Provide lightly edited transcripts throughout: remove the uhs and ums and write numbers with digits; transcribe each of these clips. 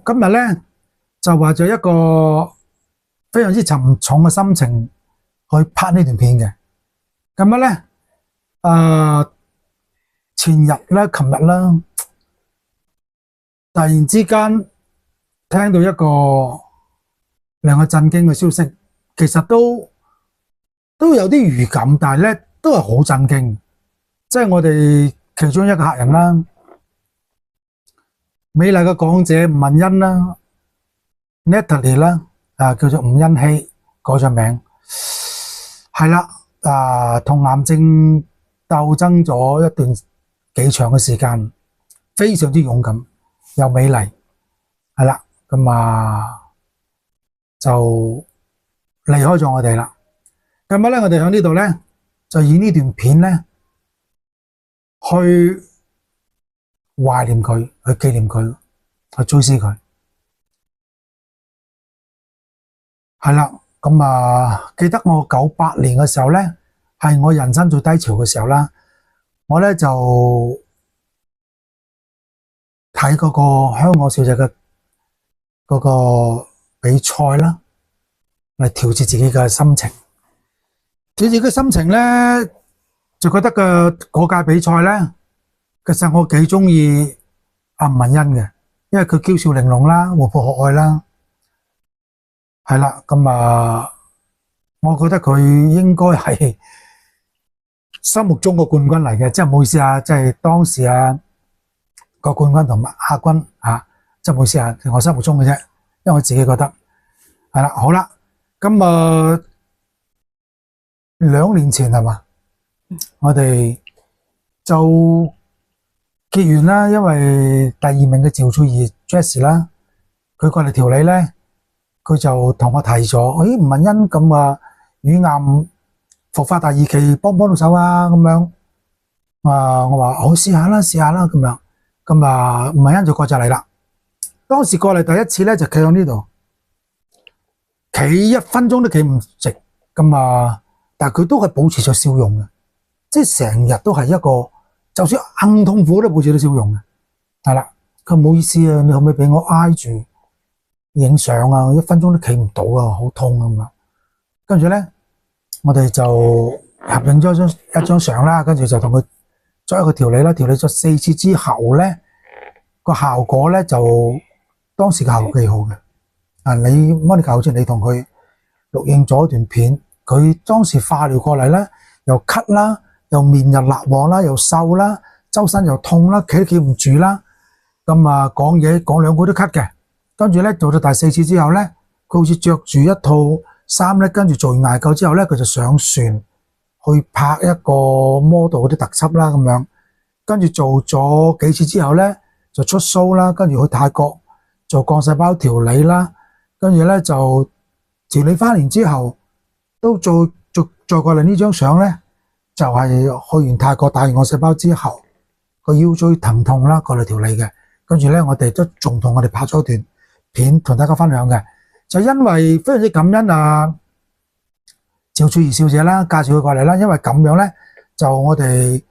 今日咧就話咗一個非常之沉重嘅心情去拍呢段片嘅。咁樣咧，前日咧、琴日啦，突然之間聽到一個令我震驚嘅消息，其實都有啲預感，但係咧都係好震驚。即係我哋其中一個客人啦，美麗嘅港姐吳文欣啦 ，Natalie 啦，叫做吳欣希改咗名，係啦，同癌症鬥爭咗一段幾長嘅時間，非常之勇敢又美麗，係啦，咁就離開咗我哋啦。今日咧，我哋喺呢度咧就以呢段片咧去懷念佢，去紀念佢，去追思佢。係啦，記得我98年嘅時候咧，係我人生最低潮嘅時候啦。我咧就睇嗰個香港小姐嘅嗰個比賽啦，嚟調節自己嘅心情。調節嘅心情咧，就覺得嗰屆比賽咧，其實我幾中意阿吳文欣嘅，因為佢嬌小玲瓏啦，活潑可愛啦，係啦，我覺得佢應該係心目中個冠軍嚟嘅，即係唔好意思啊，即係當時個冠軍同埋亞軍即係唔好意思啊，係我心目中嘅啫，因為我自己覺得係啦，好啦，咁2年前係嘛，我哋就結緣啦，因為第2名嘅趙翠怡 Jessie 啦，佢過嚟調理咧，佢就同我提咗，咦，吳文欣乳癌復發第2期，幫唔幫到手啊？咁樣，我話好，試下啦，咁樣，吳文欣就過咗嚟啦。當時過嚟第一次咧，就企喺呢度，企1分鐘都企唔直，但係佢都係保持咗笑容嘅，即係成日都係一個，就算硬痛苦都保持咗笑容嘅。係啦，佢唔好意思啊，你可唔可以俾我挨住影相啊？1分鐘都企唔到啊，好痛咁樣。跟住咧，我哋就合影咗一張相啦，跟住就同佢作一個調理啦。調理咗4次之後咧，個效果咧就當時嘅效果幾好嘅。你 Monica 好似你同佢錄影咗一段片，佢當時化療過嚟咧，又咳啦，又面又辣黃啦，又瘦啦，周身又痛啦，企都企唔住啦。講嘢講2句都咳嘅。跟住咧做到第4次之後咧，佢好似着住一套衫咧，跟住做完捱救之後咧，佢就上船去拍一個 model 嗰啲特輯啦，咁樣。跟住做咗幾次之後咧，就出 show 啦，跟住去泰國做幹細胞調理啦，跟住咧就調理翻完之後，都再過嚟呢張相咧，就係去完泰國打完幹細胞之後，個腰椎疼痛啦，過嚟調理嘅。跟住咧，我哋都仲同我哋拍咗段片同大家分享嘅。就因為非常之感恩趙翠怡小姐啦，介紹佢過嚟啦。因為咁樣咧，就我哋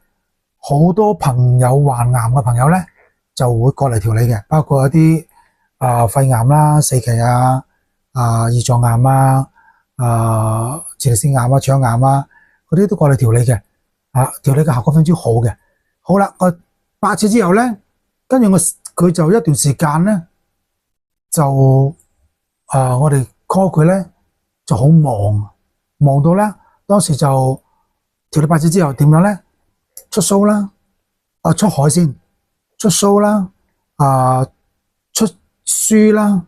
好多朋友患癌嘅朋友咧，就會過嚟調理嘅，包括一啲肺癌啦、4期胰臟癌前列腺癌腸癌嗰啲都過嚟調理嘅。調理嘅效果非常之好嘅。好啦，8次之後咧，跟住佢就一段時間咧，就我哋 call 佢咧就好忙到咧，當時就調理8次之後點樣咧？出 show 啦，出海先，出 show 啦，出書啦，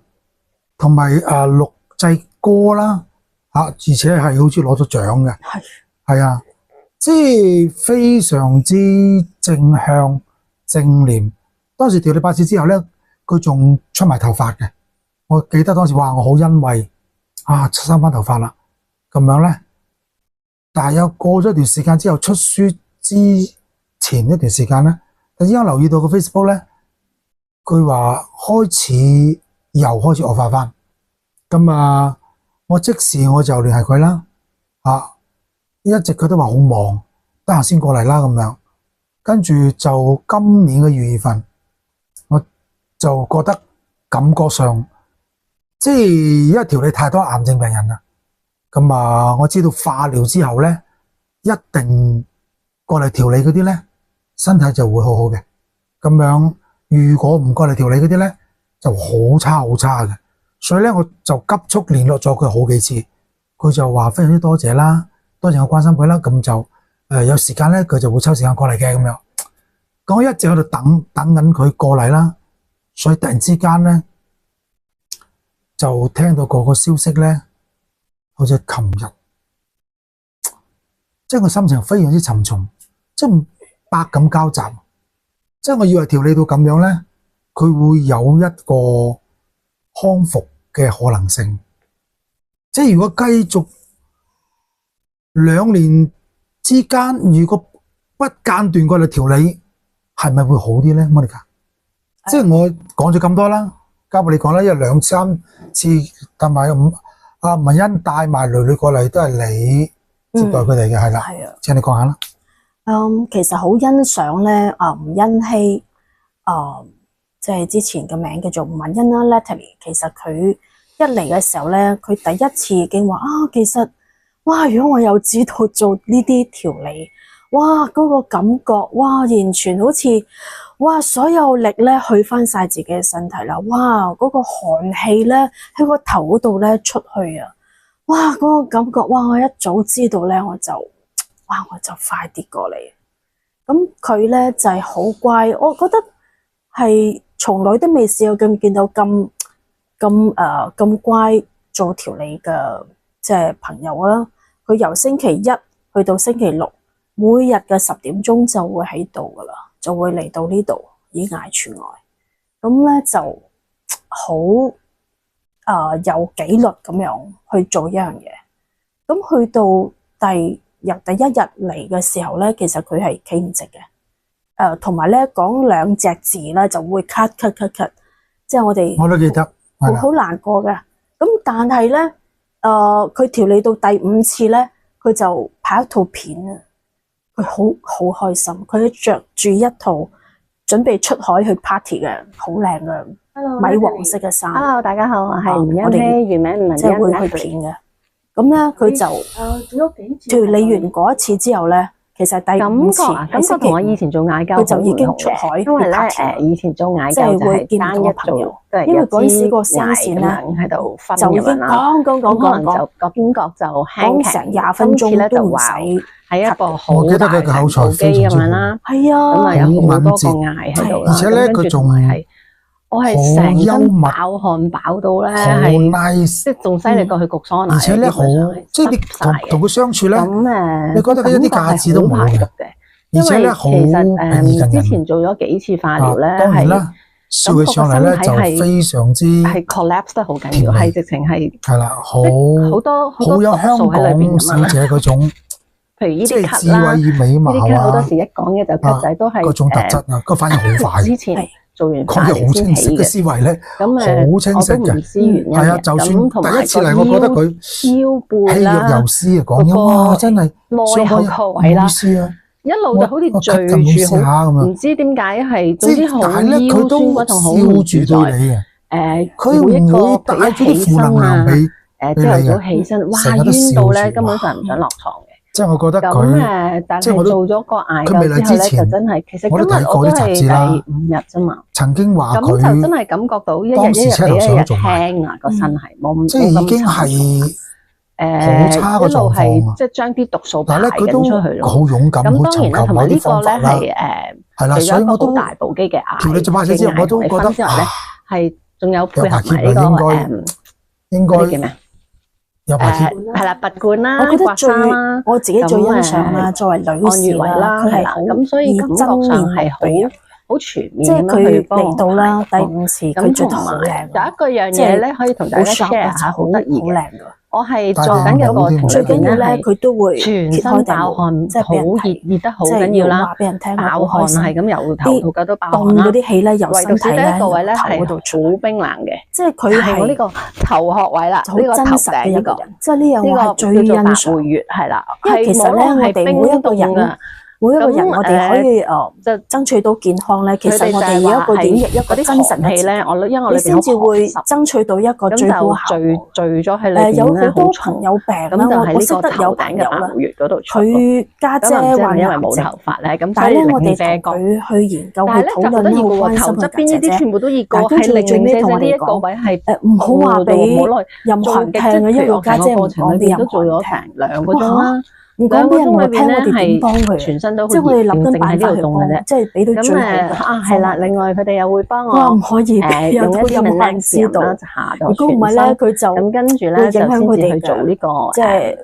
同埋錄製歌啦，而且係好似攞咗獎嘅，係啊，即係非常之正向正念。當時調理8次之後咧，佢仲出埋頭髮嘅。我記得當時話我好欣慰出生翻頭髮啦，咁樣咧。但係又過咗一段時間之後，出書之前一段時間咧，突然間留意到個 Facebook 咧，佢話又開始惡化翻。我即時我就聯繫佢啦，一直佢都話好忙，得閒先過嚟啦咁樣。跟住就今年嘅2月份，我就覺得感覺上，即係因為調理太多癌症病人啦，咁啊，我知道化療之後咧，一定過嚟調理嗰啲咧，身體就會好好嘅。咁樣如果唔過嚟調理嗰啲咧，就好差好差嘅。所以咧，我就急速聯絡咗佢好幾次，佢就話非常之多謝啦，多謝我關心佢啦。咁就有時間咧，佢就會抽時間過嚟嘅咁樣。咁我一直喺度等緊佢過嚟啦，所以突然之間咧，就聽到個消息咧，好似琴日，即係我心情非常之沉重，即係百感交集。即係我以為調理到咁樣咧，佢會有一個康復嘅可能性。即係如果繼續2年之間，如果不間斷過嚟調理，係咪會好啲咧 Monica？ 即係我講咗咁多啦，交俾你講啦，因為2、3次同埋阿文欣帶埋女女過嚟，都係你接待佢哋嘅，係啦。係啊，請你講下啦。其實好欣賞咧，吳欣希，即係之前嘅名叫做吳文欣啦 ，Natalie。其實佢一嚟嘅時候咧，佢第一次已經話其實哇，如果我有知道做呢啲調理，哇，嗰個感覺，哇，完全好似哇，所有力咧去翻晒自己嘅身體啦，哇，嗰個寒氣咧喺個頭嗰度咧出去啊，哇，嗰個感覺，哇，我一早知道咧，我就快啲過嚟。咁佢咧就係好乖，我覺得係從來都未試過見到咁乖做調理嘅即係朋友啦。佢由星期一去到星期六，每日嘅10點鐘就會喺度噶啦，就會嚟到呢度以艾傳外。咁咧就好有紀律咁樣去做一樣嘢。咁去到由第一日嚟嘅時候咧，其實佢係企唔直嘅，同埋咧講2隻字咧就會咳，即係我都記得，好難過嘅。咁但係咧，佢調理到第5次咧，佢就拍一套片啊，佢好開心，佢着住一套準備出海去 party 嘅好靚嘅米黃色嘅衫。Hello， 大家好，我係吳欣希，原名吳文欣，即係會去片嘅。咁咧，佢就調理完嗰一次之後咧，其實第5次感覺同我以前做艾灸佢就已經出海，因為咧以前做艾即灸係會見到個朋友，因為嗰陣時個聲線咧喺度分就已經講，可能就個感覺就輕成20分鐘都唔使係一個好我記得佢嘅口才非常之好，係啊，咁啊有好多個艾喺度啦，而且咧佢仲係我係成身飽汗飽到咧，係即係仲犀利過去焗桑拿，而且咧好，即係你同佢相處咧，你覺得佢一啲架子都冇嘅，而且咧好平易近人。之前做咗幾次化療咧，當然啦，笑起上嚟咧就非常之係 collapse 得好緊要，係直情係啦，好有香港小姐嗰種，譬如呢即係啲咳啦，智慧美貌啊，好多時一講嘢就咳仔都係嗰種特質啊，個反應好快。之前做完講嘢好清晰嘅思維咧，好清晰嘅，係啊，就算第一次嚟，我覺得佢腰背氣若游絲啊，講嘢哇，真係內口個位啦，一路就好似聚住好，唔知點解係，總之好腰酸嗰種好唔自在。佢唔會帶住啲負能量俾朝頭早起身，哇，冤到咧，根本上唔想落床嘅。即係我覺得佢，但係做咗個艾灸之後咧，就真係，其實今日我都係第5日啫嘛。曾經話佢，咁就真係感覺到一日比一日輕啊，個身係冇咁，即係已經係好差個狀況，即係將啲毒素排緊出去咯。好勇敢，咁當然啦，同埋呢個咧係啦，所以我都好大部機嘅艾調理咗8次之後，我都覺得係仲有配合埋呢個應該叫咩？有排貼係啦，拔罐啦，我覺得我自己最欣賞啦，作為女士啦，佢係好咁，所以感覺上係好全面，即係佢嚟到啦第5次，佢做得好靚。有一樣嘢咧，可以同大家 share 下，好得意嘅。我係做緊嘅過程最緊要咧，佢都會全身爆汗，即係好熱得好緊要啦，爆汗係咁由頭到腳都爆汗啦。凍嗰啲氣咧由身體咧個位咧係頭嗰度好冰冷嘅，即係佢係我呢個頭殼位啦，好真實嘅一個人，即係呢樣我係最欣賞。係啦，因為其實咧我哋每一個人每一個人我哋可以就爭取到健康咧。其實我哋要一個演繹一個真實嘅氣咧，你先至會爭取到一個最好效果。聚咗喺裏邊咧，有好多朋友病啦，我識得有朋友啦，佢家姐患癌症，但係咧我哋同佢去研究去討論咧，好關心嘅姐姐。但跟住最尾同我哋講，唔好話俾任何人聽嘅，因為我家姐唔講俾任何人聽。2個鐘啦。唔講俾人我聽，我哋點幫佢？即係我哋諗緊辦法去幫，即係俾到最好嘅。係啦，另外佢哋又會幫我唔可以用一啲名知道。如果唔係咧，佢就咁跟住咧就先至去做呢個即係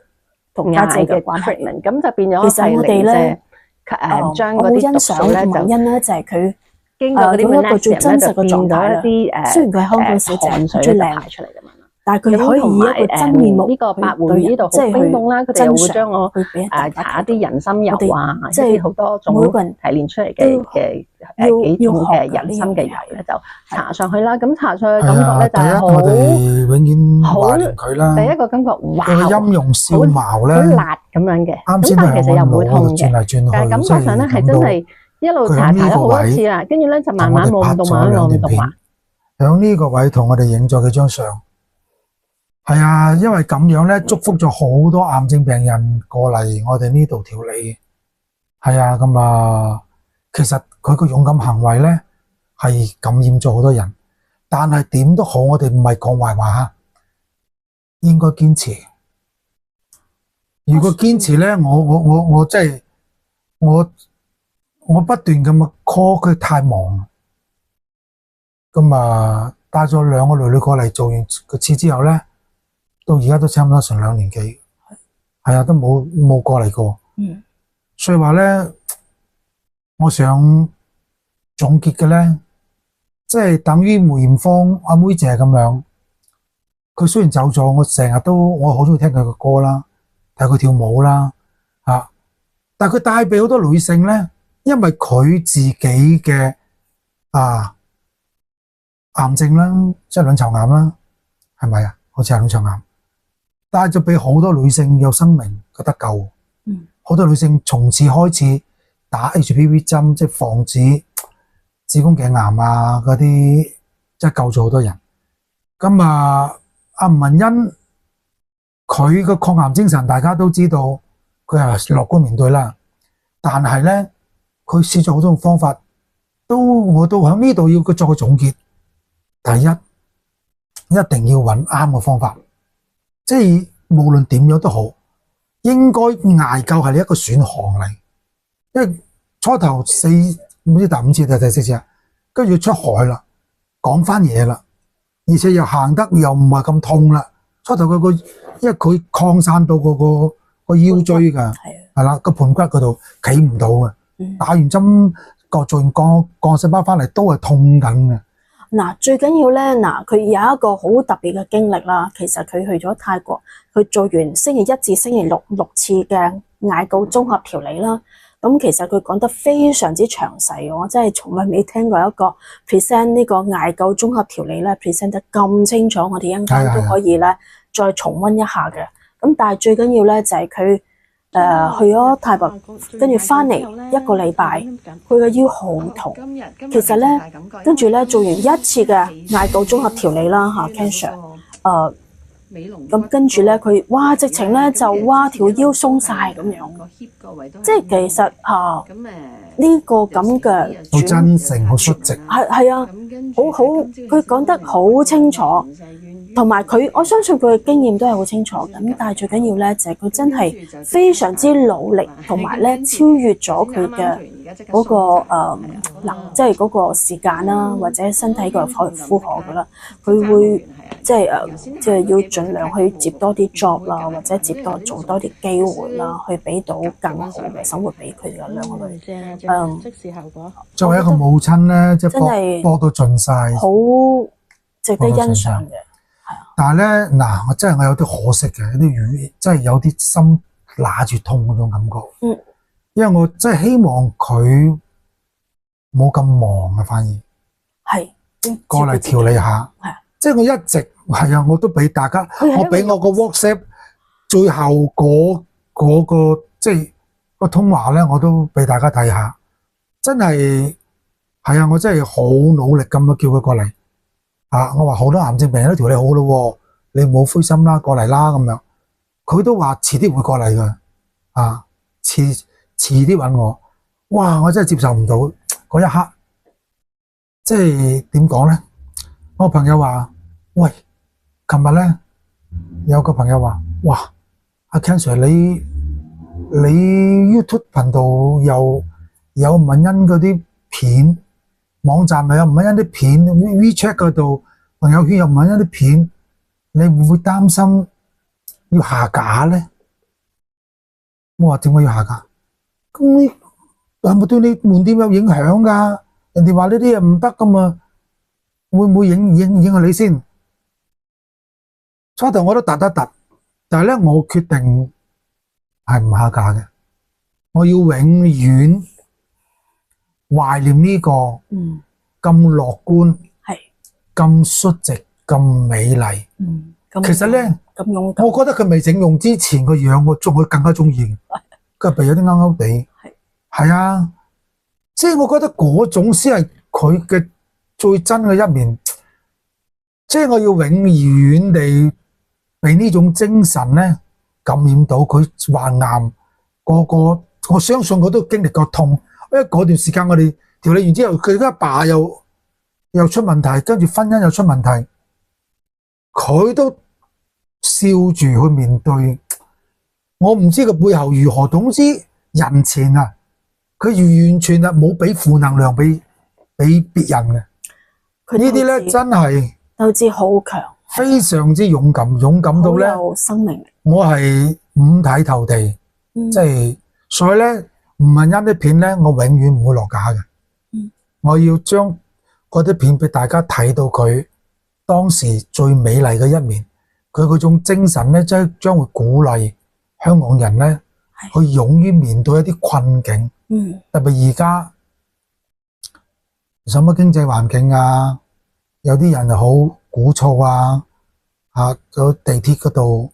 同家姐嘅關係。咁就變咗其實我哋咧將嗰啲毒素咧原因咧就係佢經過嗰啲一個最真實嘅狀態啦。雖然佢係香港小姐最靚出嚟嘅嘛。但係佢可以以一個真面目呢個百會呢度好冰凍啦，佢哋又會將我搽一啲人參油啊，即係好多種提煉出嚟嘅幾種嘅人參嘅油咧，就搽上去啦。咁搽上去嘅感覺咧就係好，我哋永遠懷念佢啦。第一個感覺哇，個陰陽燒茅咧，好辣咁樣嘅。咁但係其實又唔會痛嘅，但係感覺上咧係真係一路搽咗好多次啦，跟住咧就慢慢冇咁凍，慢慢冇咁凍啦。響呢個位同我哋影咗幾張相。係啊，因為咁樣咧，祝福咗好多癌症病人過嚟我哋呢度調理。係啊，咁啊，其實佢個勇敢行為咧係感染咗好多人。但係點都好，我哋唔係講壞話吓，應該堅持。如果堅持咧，我即係我不斷咁啊 call 佢太忙，咁啊帶咗2個女女過嚟做完個次之後咧。到而家都差唔多成2年幾，係啊，都冇過嚟過。所以話咧，我想總結嘅咧，即係等於梅艷芳阿妹姐咁樣。佢雖然走咗，我好中意聽佢嘅歌啦，睇佢跳舞啦，但係佢帶俾好多女性咧，因為佢自己嘅癌症啦，即係卵巢癌啦，係咪啊？好似係卵巢癌。帶咗俾好多女性有生命嘅得救，好多女性從此開始打 HPV 針，即係防止子宮頸癌啊嗰啲，即係救咗好多人。咁阿吳文欣佢個抗癌精神大家都知道，佢係樂觀面對啦。但係咧，佢試咗好多種方法，我都喺呢度要佢作個總結。第一，一定要揾啱嘅方法。即係無論點樣都好，應該艾灸係你一個選項嚟，因為初頭唔知第5次定第4次，跟住出海啦，講翻嘢啦，而且又行得又唔係咁痛啦。初頭因為佢擴散到個腰椎噶，係啦個盤骨嗰度企唔到嘅，打完針做完幹細胞翻嚟都係痛緊嘅。嗱，最緊要咧，佢有一個好特別嘅經歷啦。其實佢去咗泰國，佢做完星期1至星期6次嘅艾灸綜合調理啦。咁其實佢講得非常之詳細，我真係從來未聽過一個 present 呢個艾灸綜合調理咧 present 得咁清楚。我哋一陣間都可以咧再重溫一下嘅。咁但係最緊要咧就係佢去咗泰國，跟住翻嚟1個禮拜，佢嘅腰好痛。其實咧，跟住咧做完1次嘅艾灸綜合調理啦，Ken Sir，咁跟住咧佢直情咧就條腰鬆晒咁樣。即係其實呢個咁嘅好真誠，好率直，係啊，好，佢講得好清楚。同埋我相信佢嘅經驗都係好清楚咁，但係最緊要咧就係佢真係非常之努力，同埋咧超越咗佢嘅嗰個即係嗰個時間啦，或者身體嘅負荷噶啦，佢會即係要盡量去接多啲 job 啦，或者做多啲機會啦，去俾到更好嘅生活俾佢哋2個女。即時效果。作為一個母親咧，即係搏到盡晒，好值得欣賞嘅。但係咧，我有啲可惜嘅，有啲語真係有啲心揦住痛嗰種感覺。因為我真係希望佢冇咁忙啊，反而係過嚟調理下。即係我一直我都俾大家，我俾我個 WhatsApp 最後嗰個即係個通話咧，我都俾大家睇下，真係係啊！我真係好努力咁樣叫佢過嚟啊！我話好多癌症病人都調理好咯，你唔好灰心啦，過嚟啦咁樣。佢都話遲啲會過嚟㗎啊！遲啲搵我，哇！我真係接受唔到嗰一刻，即係點講咧？我朋友話：喂，琴日咧有個朋友話：哇，阿 Ken Sir 你 YouTube 頻道有吳文欣嗰啲片，網站咪有吳文欣啲片 ，WeChat 嗰度朋友圈有吳文欣啲片，你會唔會擔心要下架咧？我話點解要下架？咁你係咪對你門店有影響噶？人哋話呢啲嘢唔得噶嘛，會唔會影響你先？初頭我都突，但係咧我決定係唔下架嘅，我要永遠懷念呢個咁樂觀、咁率直、咁美麗。其實咧，我覺得佢未整容之前個樣，我仲會更加中意。個鼻有啲勾勾地，係啊，即係我覺得嗰種先係佢嘅最真嘅一面。即係我要永遠地被呢種精神咧感染到。佢患癌個，我相信佢都經歷過痛。因為嗰段時間我哋調理完之後，佢阿爸又出問題，跟住婚姻又出問題，佢都笑住去面對。我唔知佢背後如何，總之人前啊，佢完全啊冇俾負能量俾別人嘅。呢啲咧真係鬥志好強，非常之勇敢到咧，有生命力。我係五體投地，即係所以咧，吳文欣啲片咧，我永遠唔會落架嘅。我要將嗰啲片俾大家睇到佢當時最美麗嘅一面，佢嗰種精神咧，將會鼓勵香港人咧去勇於面對一啲困境。特別而家什麼經濟環境啊，有啲人又好鼓噪啊，喺地鐵嗰度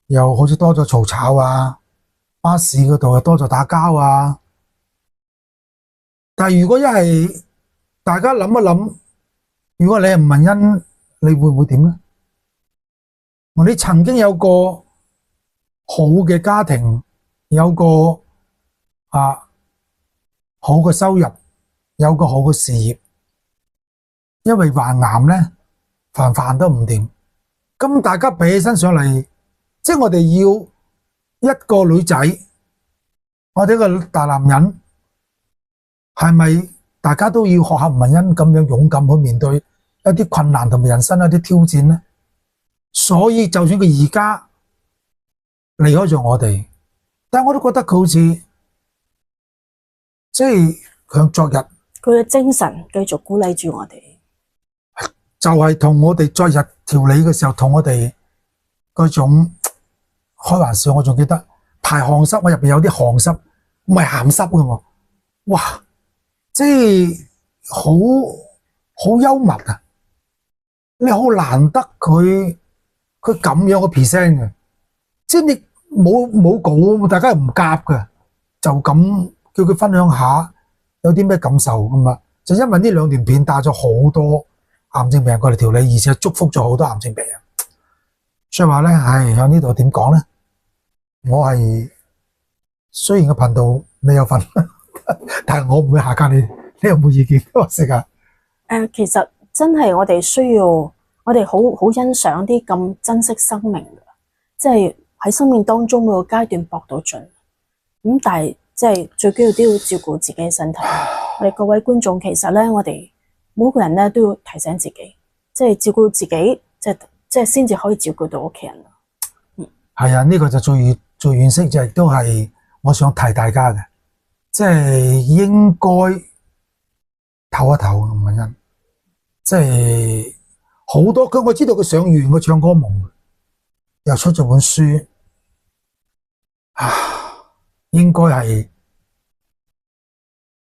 又好似多咗嘈吵啊，巴士嗰度又多咗打交啊。但係如果一係大家諗一諗，如果你係吳文欣，你會唔會點咧？你曾經有個好嘅家庭，有個好嘅收入，有個好嘅事業，因為患癌咧，飯都唔掂。咁大家比起身上嚟，即係我哋要一個女仔，我哋一個大男人，係咪大家都要學下吳文欣咁樣勇敢去面對一啲困難同埋人生一啲挑戰咧？所以就算佢而家離開咗我哋，但係我都覺得佢好似即係向昨日，佢嘅精神繼續鼓勵住我哋，就係同我哋昨日調理嘅時候，同我哋嗰種開玩笑。我仲記得排汗濕，我入邊有啲汗濕，唔係鹹濕㗎喎。哇！即係好幽默啊！你好難得佢咁樣嘅 present 嘅，即係你冇稿，大家唔夾嘅，就咁叫佢分享下有啲咩感受咁啊！就因為呢兩段片帶咗好多癌症病人過嚟調理，而且祝福咗好多癌症病人。所以話咧，喺呢度點講咧？我係雖然個頻道你有份，但係我唔會下架你。你有冇意見？我識啊。其實真係我哋需要，我哋好欣賞啲咁珍惜生命嘅，即係喺生命當中每個階段搏到盡。但係即係最緊要都要照顧自己嘅身體。我哋各位觀眾，其實咧，我哋每個人咧都要提醒自己，即係照顧自己，即係先至可以照顧到屋企人。係啊，呢個就最惋惜，就亦都係我想提大家嘅，即係應該唞一唞吳文欣，即係好多我知道佢上完個唱歌夢，又出咗本書，應該係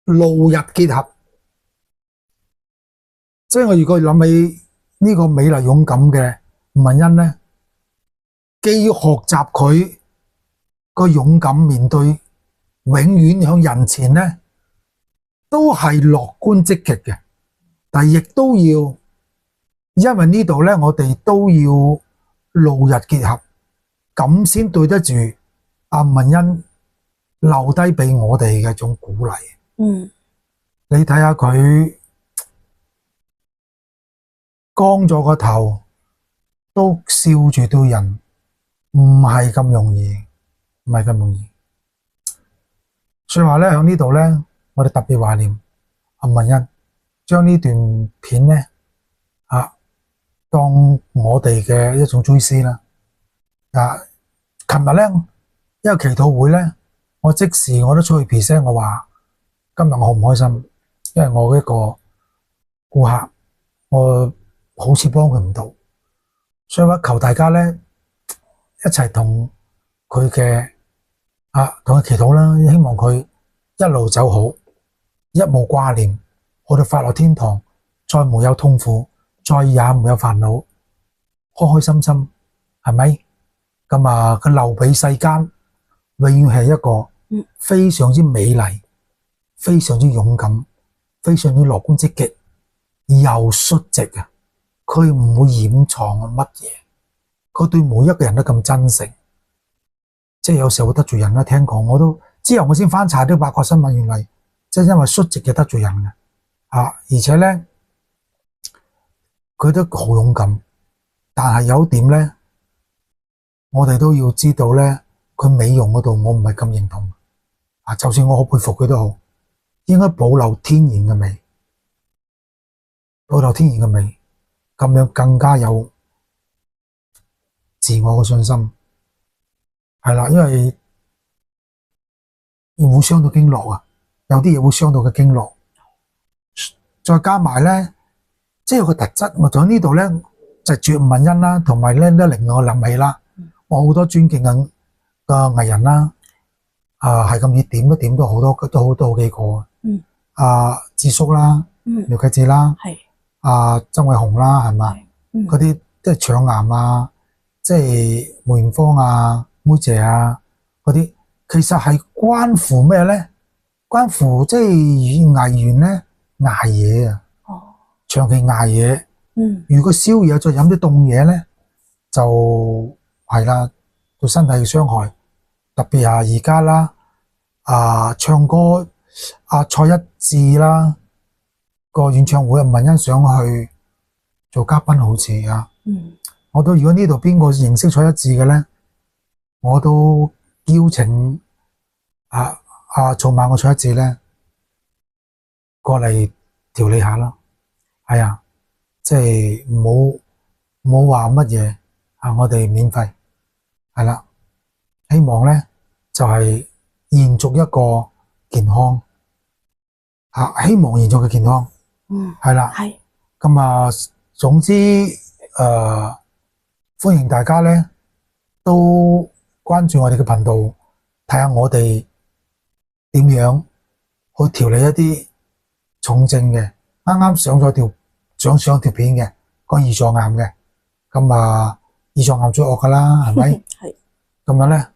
露日結合。即係我如果諗起呢個美麗勇敢嘅吳文欣咧，既要學習佢個勇敢面對永遠向人前咧都係樂觀積極嘅，但係亦都要，因為呢度咧我哋都要路日結合，咁先對得住阿文欣留低俾我哋嘅一種鼓勵。你睇下佢光咗個頭都笑住對人，唔係咁容易，唔係咁容易。所以話咧，喺呢度咧，我哋特別懷念阿文欣，將呢段片咧當我哋嘅一種追思啦。琴日咧，因為祈禱會咧，我即時我都出去 present，我話今日我好唔開心，因為我一個顧客，我好似幫佢唔到，所以話求大家咧一齊同佢嘅同佢祈禱啦，希望佢一路走好，一無掛念，我哋快樂天堂，再沒有痛苦，再也沒有煩惱，開開心心，係咪？咁佢留俾世間，永遠係一個非常之美麗、非常之勇敢、非常之樂觀積極又率直啊！佢唔會掩藏乜嘢，佢對每一個人都咁真誠。即係有時候會得罪人啦，聽講我都之後我先翻查啲八卦新聞，原來即係因為率直嘅得罪人嘅而且咧佢都好勇敢，但係有一點咧，我哋都要知道咧，佢美容嗰度我唔係咁認同就算我好佩服佢都好，應該保留天然嘅美，保留天然嘅美，咁樣更加有自我嘅信心。係啦，因為會傷到經絡有啲嘢會傷到嘅經絡。再加埋咧，即係有個特質，我喺呢度咧就絕唔問恩啦，同埋咧都令我諗起啦，我好多尊敬嘅藝人啦，係咁熱點都點到好多都好幾個智叔啦，廖啟智啦，曾偉雄啦，係嘛？嗰啲即係腸癌即係梅艷芳妹姐嗰啲，其實係關乎咩咧？關乎即係藝員咧捱夜長期捱夜。如果宵夜再飲啲凍嘢咧，就係啦，對身體嘅傷害。特別而家啦，唱歌蔡一智啦個演唱會，文欣想去做嘉賓，好似我都如果呢度邊個認識蔡一智嘅咧？我都邀請草蜢個蔡一智咧過嚟調理下啦，係即係唔好話乜嘢我哋免費係啦，希望咧就係延續一個健康希望延續嘅健康係啦，咁總之歡迎大家咧都關注我哋嘅頻道，睇下我哋點樣去調理一啲重症嘅，啱啱上條片嘅講胰臟癌嘅，咁胰臟癌最惡噶啦，係咪？係咁樣咧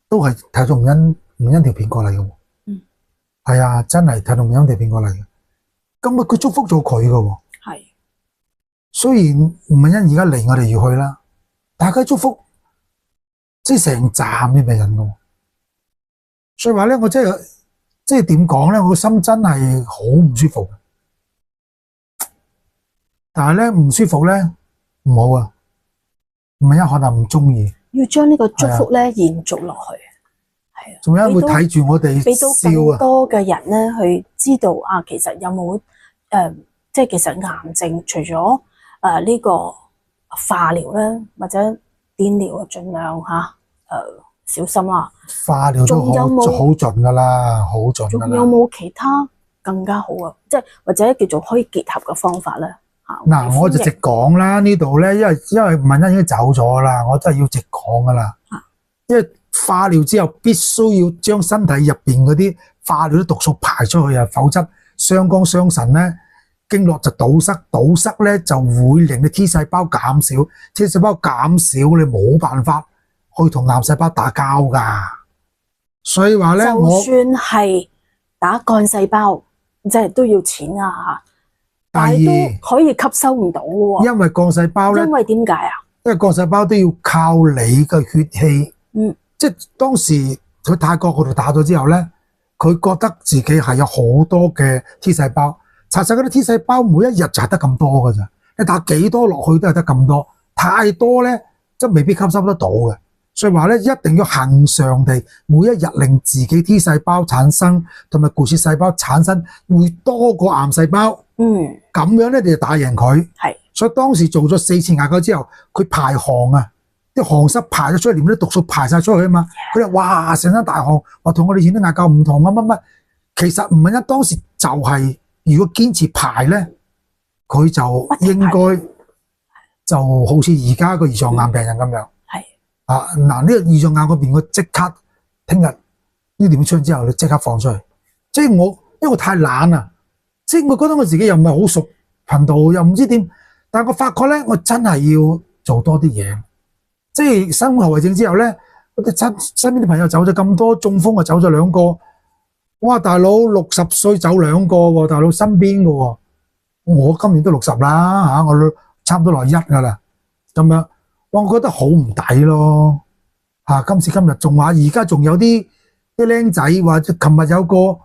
都係睇到吳欣條片過嚟嘅，係真係睇到吳欣條片過嚟嘅，咁佢祝福咗佢嘅，係雖然吳欣而家離我哋而去啦，大家祝福。即係成站嘅病人嘅，所以話咧，我即係點講咧，我個心真係好唔舒服。但係咧唔舒服咧唔好唔係可能唔中意，要將呢個祝福咧延續落去，仲有會睇住我哋笑俾到更多嘅人咧去知道其實有冇即係其實癌症除咗呢個化療咧或者電療盡量小心啦。化療都好盡噶啦，好盡噶啦。仲有冇其他更加好即係或者叫做可以結合嘅方法咧？我就直講啦，呢度咧，因為文欣已經走咗啦，我真係要直講噶啦。因為化療之後必須要將身體入邊嗰啲化療啲毒素排出去否則傷肝傷腎咧，經絡就堵塞咧就會令你 T 細胞減少，T 細胞減少你冇辦法去同癌細胞打交噶，所以話咧，就算係打幹細胞，即係都要錢啊嚇。但係都可以吸收唔到喎。因為幹細胞咧，因為點解啊？因為幹細胞都要靠你嘅血氣。即係當時佢泰國嗰度打咗之後咧，佢覺得自己係有好多嘅 T 細胞，查實嗰啲 T 細胞每一日就係得咁多㗎咋，你打幾多落去都係得咁多，太多咧即係未必吸收得到嘅。所以話咧，一定要恆常地每一日令自己 T 細胞產生同埋固切細胞產生會多過癌細胞。咁樣咧你就打贏佢。係，所以當時做咗4次牙科之後，佢排汗啊，啲汗濕排咗出嚟，連啲毒素排晒出去啊嘛。佢話哇，成身大汗，話同我哋以前啲牙教唔同啊乜乜。其實吳敏欣當時就係、如果堅持排咧，佢就應該就好似而家個胰臟癌病人咁樣。嗱，呢個胰臟癌嗰邊，佢即刻聽日呢點出之後，你即刻放出去。即係因為我太懶啦，即係我覺得我自己又唔係好熟頻道，又唔知點。但係我發覺咧，我真係要做多啲嘢。即係生後遺症之後咧，我哋身邊啲朋友走咗咁多，中風啊走咗2個。哇，大佬60歲走2個喎，大佬身邊嘅喎。我今年都60啦嚇，我差唔多來1噶啦，咁樣。我覺得好唔抵咯，今時今日仲話，而家仲有啲僆仔話，琴日有個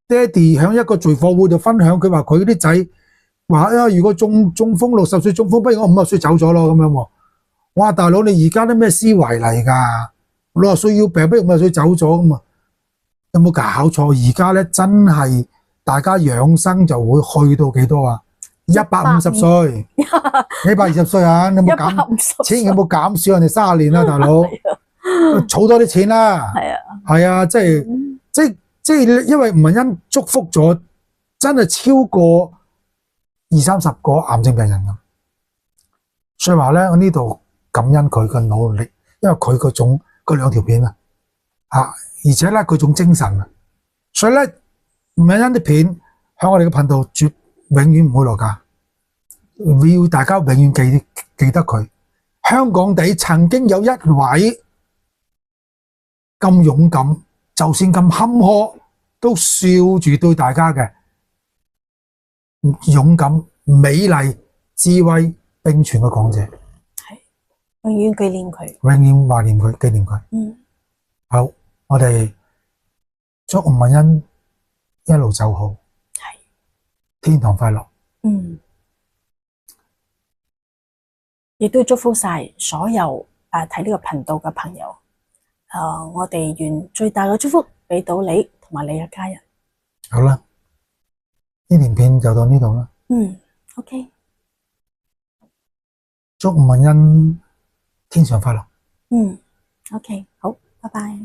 爹哋喺一個聚貨會度分享，佢話佢啲仔話如果中風60歲中風，不如我50歲走咗咯咁樣喎。哇，大佬你而家啲咩思維嚟㗎？60歲要病，不如50歲走咗咁啊？有冇搞錯？而家咧真係大家養生就會去到幾多啊？150歲，120歲啊！你有冇減？錢有冇減少人哋30年啊，大佬？儲多啲錢啦。係啊，即係，因為吳敏欣祝福咗真係超過20-30個癌症病人咁，所以話咧，我呢度感恩佢嘅努力，因為佢嗰2條片啊，而且咧佢種精神啊，所以咧吳敏欣啲片喺我哋嘅頻道永遠唔會落架，要大家永遠記得佢。香港地曾經有一位咁勇敢，就算咁坎坷，都笑住對大家嘅勇敢、美麗、智慧並存嘅港姐，係永遠紀念佢，永遠懷念佢，紀念佢。好，我哋祝吳敏欣一路走好。天堂快樂。亦都祝福晒所有睇呢個頻道嘅朋友。我哋願最大嘅祝福俾到你同埋你嘅家人。好啦，呢段片就到呢度啦。OK。祝吳敏欣天上快樂。OK，好，拜拜。